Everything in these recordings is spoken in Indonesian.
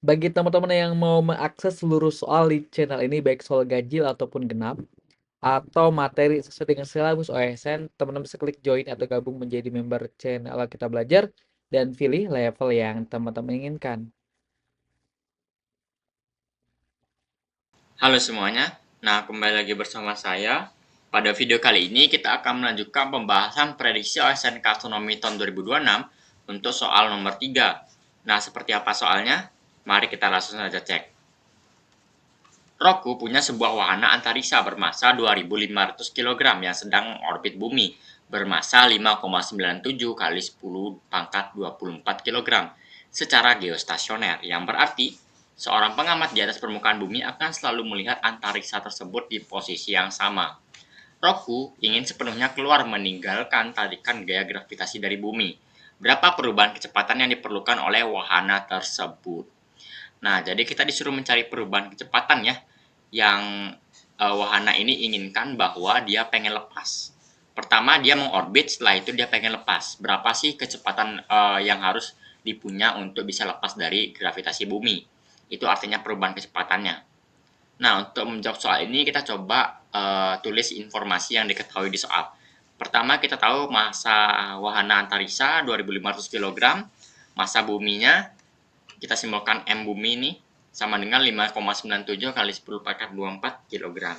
Bagi teman-teman yang mau mengakses seluruh soal di channel ini, baik soal ganjil ataupun genap, atau materi sesuai dengan silabus OSN, teman-teman bisa klik join atau gabung menjadi member channel Kita Belajar dan pilih level yang teman-teman inginkan. Halo semuanya, nah kembali lagi bersama saya. Pada video kali ini kita akan melanjutkan pembahasan prediksi SNK Astronomi tahun 2026 untuk soal nomor 3. Nah, seperti apa soalnya? Mari kita langsung saja cek. Roku punya sebuah wahana antariksa bermasa 2.500 kg yang sedang orbit bumi bermasa 5,97 kali 10 pangkat 24 kg secara geostasioner, yang berarti seorang pengamat di atas permukaan bumi akan selalu melihat antariksa tersebut di posisi yang sama. Roku ingin sepenuhnya keluar meninggalkan tarikan gaya gravitasi dari bumi. Berapa perubahan kecepatan yang diperlukan oleh wahana tersebut? Nah, jadi kita disuruh mencari perubahan kecepatan ya, yang wahana ini inginkan bahwa dia pengen lepas. Pertama dia mengorbit, setelah itu dia pengen lepas. Berapa sih kecepatan yang harus dipunya untuk bisa lepas dari gravitasi bumi? Itu artinya perubahan kecepatannya. Nah, untuk menjawab soal ini kita coba tulis informasi yang diketahui di soal. Pertama kita tahu masa wahana antariksa 2.500 kg, masa buminya kita simbolkan M bumi ini sama dengan 5,97 kali 10 pangkat 24 kg.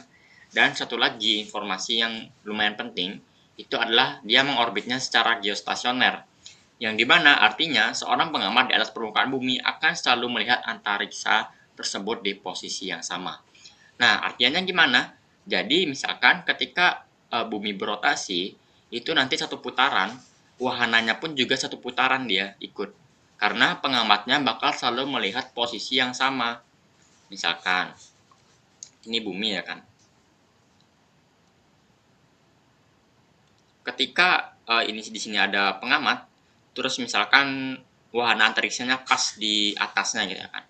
Dan satu lagi informasi yang lumayan penting, itu adalah dia mengorbitnya secara geostasioner. Yang dimana artinya seorang pengamat di atas permukaan bumi akan selalu melihat antariksa tersebut di posisi yang sama. Nah, artinya gimana? Jadi misalkan ketika bumi berotasi, itu nanti satu putaran, wahananya pun juga satu putaran dia ikut. Karena pengamatnya bakal selalu melihat posisi yang sama. Misalkan, ini bumi ya kan. Ketika ini di sini ada pengamat, terus misalkan wahana antariksanya pas di atasnya gitu ya kan.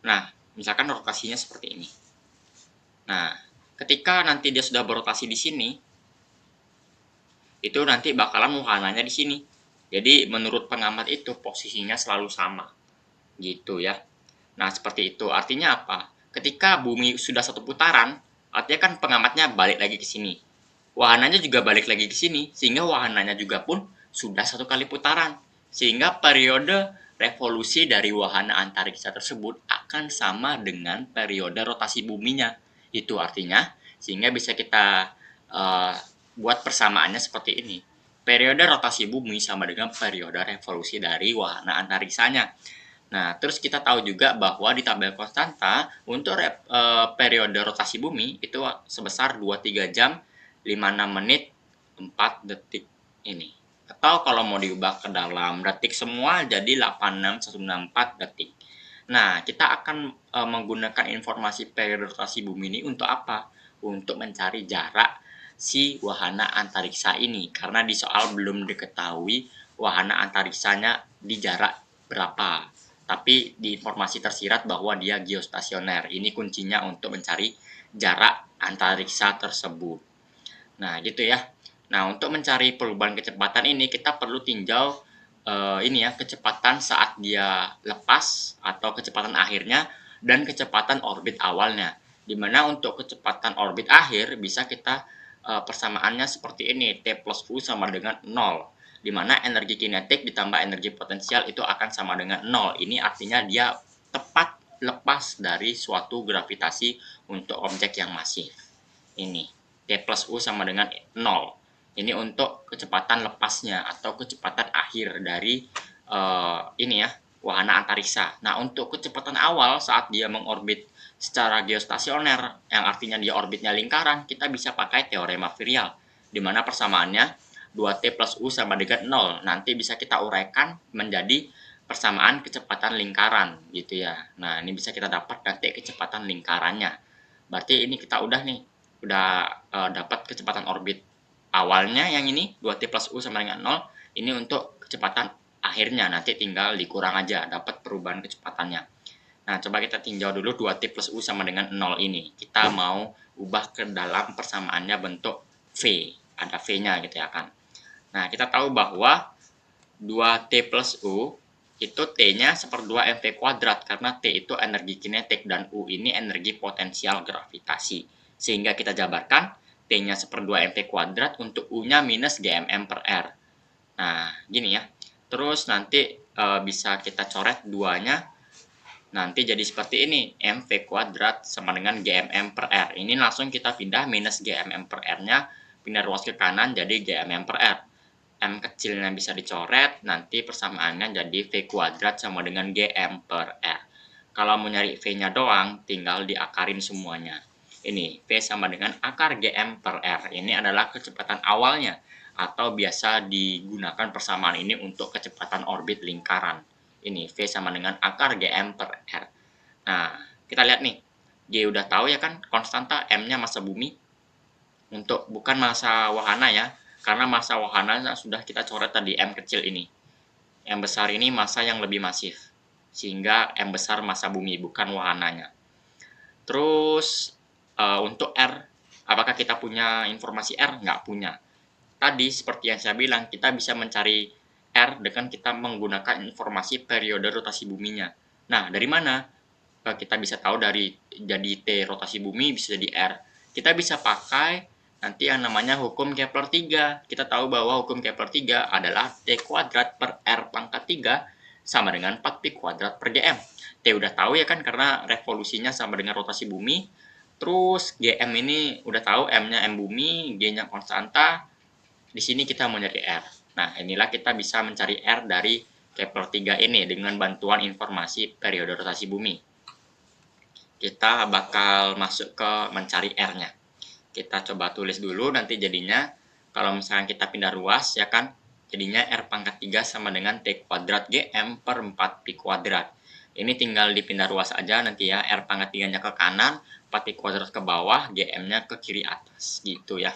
Nah, misalkan rotasinya seperti ini. Nah, ketika nanti dia sudah berotasi di sini, itu nanti bakalan wahananya di sini. Jadi menurut pengamat itu posisinya selalu sama. Gitu ya. Nah, seperti itu. Artinya apa? Ketika bumi sudah satu putaran, artinya kan pengamatnya balik lagi ke sini. Wahananya juga balik lagi ke sini, sehingga wahananya juga pun sudah satu kali putaran. Sehingga periode revolusi dari wahana antariksa tersebut akan sama dengan periode rotasi buminya. Itu artinya, sehingga bisa kita buat persamaannya seperti ini. Periode rotasi bumi sama dengan periode revolusi dari wahana antariksanya. Nah, terus kita tahu juga bahwa di tabel konstanta untuk periode rotasi bumi itu sebesar 23 jam 56 menit 4 detik ini. Atau kalau mau diubah ke dalam detik semua jadi 86.164 detik. Nah, kita akan menggunakan informasi periode rotasi bumi ini untuk apa? Untuk mencari jarak si wahana antariksa ini. Karena di soal belum diketahui wahana antariksanya di jarak berapa. Tapi di informasi tersirat bahwa dia geostasioner. Ini kuncinya untuk mencari jarak antariksa tersebut. Nah, gitu ya. Nah, untuk mencari perubahan kecepatan ini kita perlu tinjau ini ya, kecepatan saat dia lepas atau kecepatan akhirnya dan kecepatan orbit awalnya. Dimana untuk kecepatan orbit akhir bisa kita persamaannya seperti ini, T plus U sama dengan 0. Dimana energi kinetik ditambah energi potensial itu akan sama dengan 0. Ini artinya dia tepat lepas dari suatu gravitasi untuk objek yang masif. Ini T plus U sama dengan 0. Ini untuk kecepatan lepasnya atau kecepatan akhir dari ini ya, wahana antariksa. Nah, untuk kecepatan awal saat dia mengorbit secara geostasioner, yang artinya dia orbitnya lingkaran, kita bisa pakai teorema virial, di mana persamaannya 2T plus U sama dengan 0. Nanti bisa kita uraikan menjadi persamaan kecepatan lingkaran gitu ya. Nah, ini bisa kita dapat nanti kecepatan lingkarannya. Berarti ini kita udah dapat kecepatan orbit awalnya yang ini 2T plus U sama dengan 0. Ini untuk kecepatan akhirnya, nanti tinggal dikurang aja dapat perubahan kecepatannya. Nah, coba kita tinjau dulu 2T plus U sama dengan 0 ini. Kita mau ubah ke dalam persamaannya bentuk V. Ada V-nya gitu ya kan. Nah, kita tahu bahwa 2T plus U itu T-nya 1/2 mv kuadrat, karena T itu energi kinetik dan U ini energi potensial gravitasi. Sehingga kita jabarkan T-nya 1/2 mv kuadrat untuk U-nya minus GMM per R. Nah, gini ya. Terus nanti bisa kita coret duanya, nanti jadi seperti ini, mv kuadrat sama dengan GMM per R. Ini langsung kita pindah minus GMM per R-nya, pindah ruas ke kanan jadi GMM per R. M kecilnya bisa dicoret, nanti persamaannya jadi V kuadrat sama dengan GM per R. Kalau mau nyari V-nya doang, tinggal diakarin semuanya. Ini, V sama dengan akar GM per R. Ini adalah kecepatan awalnya, atau biasa digunakan persamaan ini untuk kecepatan orbit lingkaran. Ini, V sama dengan akar GM per R. Nah, kita lihat nih. G udah tahu ya kan, konstanta M-nya massa bumi. Untuk bukan massa wahana ya, karena massa wahana sudah kita coret tadi M kecil ini. M besar ini massa yang lebih masif, sehingga M besar massa bumi, bukan wahananya. Terus untuk R, apakah kita punya informasi R? Nggak punya. Tadi seperti yang saya bilang, kita bisa mencari R dengan kita menggunakan informasi periode rotasi buminya. Nah, dari mana kita bisa tahu dari jadi T rotasi bumi bisa jadi R? Kita bisa pakai nanti yang namanya hukum Kepler 3. Kita tahu bahwa hukum Kepler 3 adalah T kuadrat per R pangkat 3 sama dengan 4pi kuadrat per GM. T udah tahu ya kan, karena revolusinya sama dengan rotasi bumi. Terus GM ini udah tahu, M-nya M bumi, G-nya konstanta. Di sini kita mau nyari R. Nah, inilah kita bisa mencari R dari Kepler 3 ini dengan bantuan informasi periode rotasi bumi. Kita bakal masuk ke mencari R-nya. Kita coba tulis dulu, nanti jadinya kalau misalnya kita pindah ruas ya kan, jadinya R pangkat 3 sama dengan T kuadrat GM per 4pi kuadrat. Ini tinggal dipindah ruas aja nanti ya, R pangkat 3-nya ke kanan, 4pi kuadrat ke bawah, GM-nya ke kiri atas, gitu ya.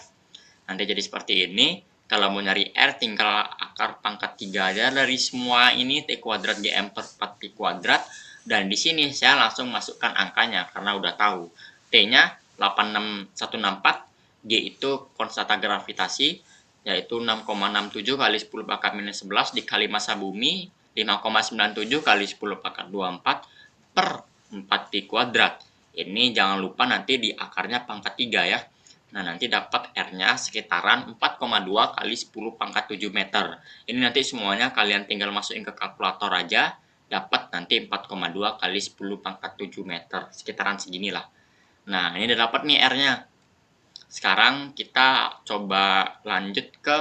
Nanti jadi seperti ini. Kalau mau nyari R, tinggal akar pangkat 3 aja dari semua ini, T kuadrat GM per 4pi kuadrat. Dan di sini saya langsung masukkan angkanya, karena udah tahu. T-nya 86164, G itu konstanta gravitasi, yaitu 6,67 kali 10 pangkat minus 11 dikali massa bumi, 5,97 kali 10 pangkat 24 per 4pi kuadrat. Ini jangan lupa nanti di akarnya pangkat 3 ya. Nah, nanti dapat R-nya sekitaran 4,2 kali 10 pangkat 7 meter. Ini nanti semuanya kalian tinggal masukin ke kalkulator aja, dapat nanti 4,2 kali 10 pangkat 7 meter. Sekitaran seginilah. Nah, ini udah dapat nih R-nya. Sekarang kita coba lanjut ke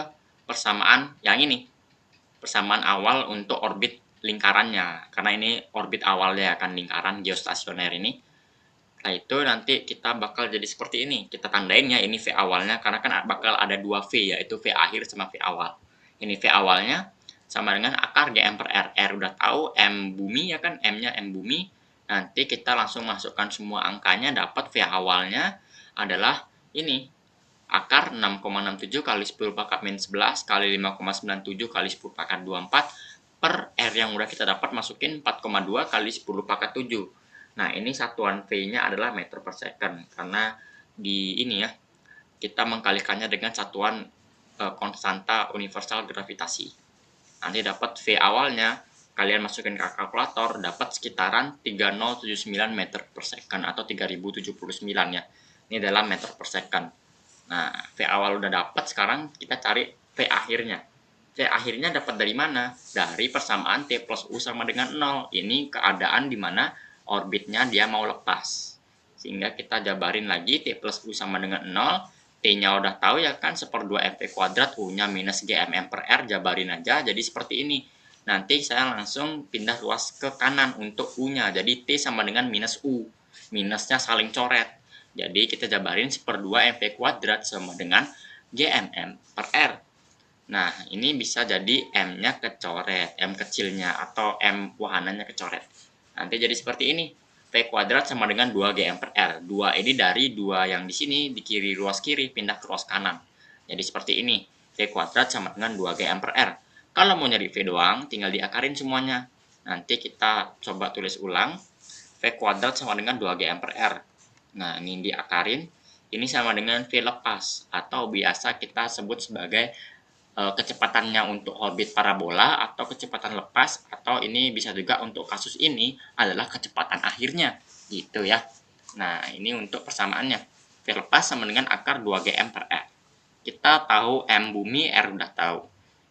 persamaan yang ini. Persamaan awal untuk orbit lingkarannya. Karena ini orbit awalnya kan lingkaran geostasioner ini. Nah, itu nanti kita bakal jadi seperti ini. Kita tandain ya, ini V awalnya, karena kan bakal ada 2 V, yaitu V akhir sama V awal. Ini V awalnya sama dengan akar GM per R. R udah tahu, M bumi ya kan, M-nya M bumi. Nanti kita langsung masukkan semua angkanya, dapat V awalnya adalah ini. Akar 6,67 kali 10 pangkat min 11 kali 5,97 kali 10 pangkat 24 per R yang udah kita dapat masukin 4,2 kali 10 pangkat 7. Nah, ini satuan V-nya adalah meter per second, karena di ini ya, kita mengkalikannya dengan satuan konstanta universal gravitasi. Nanti dapat V awalnya, kalian masukin ke kalkulator, dapat sekitaran 3079 meter per second atau 3079 ya. Ini adalah meter per second. Nah, V awal udah dapat, sekarang kita cari V akhirnya. V akhirnya dapat dari mana? Dari persamaan T plus U sama dengan 0. Ini keadaan di mana orbitnya dia mau lepas. Sehingga kita jabarin lagi, T plus U sama dengan 0. T-nya udah tahu ya kan, 1/2 mv kuadrat, U-nya minus GMM per R, jabarin aja. Jadi seperti ini. Nanti saya langsung pindah ruas ke kanan untuk U-nya. Jadi T sama dengan minus U. Minusnya saling coret. Jadi kita jabarin 1/2 mv kuadrat sama dengan GMM per R. Nah, ini bisa jadi M-nya kecoret, M kecilnya, atau M wahananya kecoret. Nanti jadi seperti ini. V kuadrat sama dengan 2GM per R. 2 ini dari 2 yang di sini, di kiri ruas kiri, pindah ke ruas kanan. Jadi seperti ini. V kuadrat sama dengan 2GM per R. Kalau mau nyari V doang, tinggal diakarin semuanya. Nanti kita coba tulis ulang. V kuadrat sama dengan 2GM per R. Nah, ini diakarin. Ini sama dengan V lepas, atau biasa kita sebut sebagai kecepatannya untuk orbit parabola atau kecepatan lepas, atau ini bisa juga untuk kasus ini adalah kecepatan akhirnya gitu ya. Nah, ini untuk persamaannya. V lepas sama dengan akar 2 GM per R. Kita tahu M bumi, R udah tahu.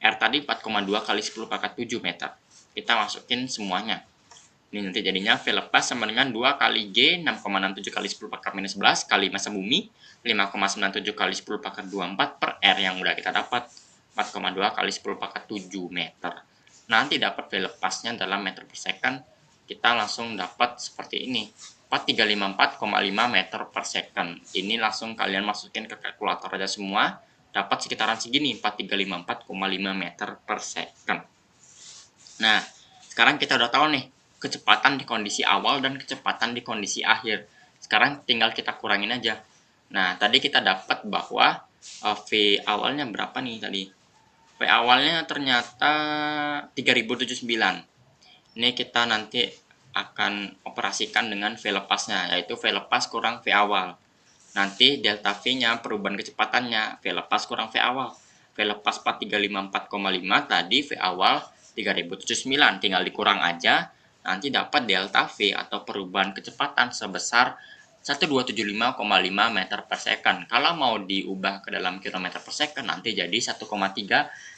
R tadi 4,2 kali 10 pangkat 7 meter. Kita masukin semuanya. Ini nanti jadinya V lepas sama dengan 2 kali G 6,67 kali 10 pangkat minus 11 kali massa bumi 5,97 kali 10 pangkat 24 per R yang udah kita dapat 4,2 kali 10 pangkat 7 meter. Nanti dapat V lepasnya dalam meter per second. Kita langsung dapat seperti ini. 4354,5 meter per second. Ini langsung kalian masukin ke kalkulator aja semua. Dapat sekitaran segini, 4354,5 meter per second. Nah, sekarang kita udah tahu nih, kecepatan di kondisi awal dan kecepatan di kondisi akhir. Sekarang tinggal kita kurangin aja. Nah, tadi kita dapat bahwa V awalnya berapa nih tadi? V awalnya ternyata 3079. Ini kita nanti akan operasikan dengan V lepasnya, yaitu V lepas kurang V awal. Nanti delta V-nya, perubahan kecepatannya, V lepas kurang V awal. V lepas 4354,5 tadi, V awal 3079, tinggal dikurang aja, nanti dapat delta V atau perubahan kecepatan sebesar 1275,5 meter per second. Kalau mau diubah ke dalam kilometer per second, nanti jadi 1,3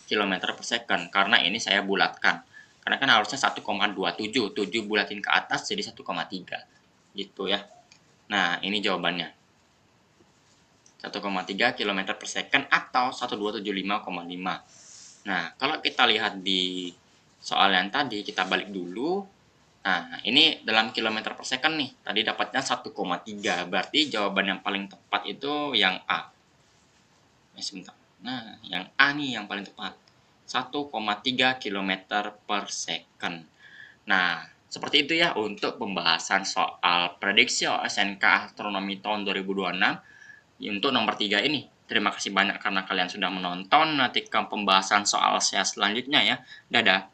kilometer per second, karena ini saya bulatkan. Karena kan harusnya 1,27, 7 bulatin ke atas jadi 1,3. Gitu ya. Nah, ini jawabannya. 1,3 km per second atau 1275,5. Nah, kalau kita lihat di soal yang tadi, kita balik dulu. Nah, ini dalam kilometer per second nih. Tadi dapatnya 1,3. Berarti jawaban yang paling tepat itu yang A. Sebentar. Nah, yang A nih yang paling tepat. 1,3 km per second. Nah, seperti itu ya untuk pembahasan soal prediksi SNK Astronomi tahun 2026 untuk nomor 3 ini. Terima kasih banyak karena kalian sudah menonton. Nantikan pembahasan soal saya selanjutnya ya. Dadah.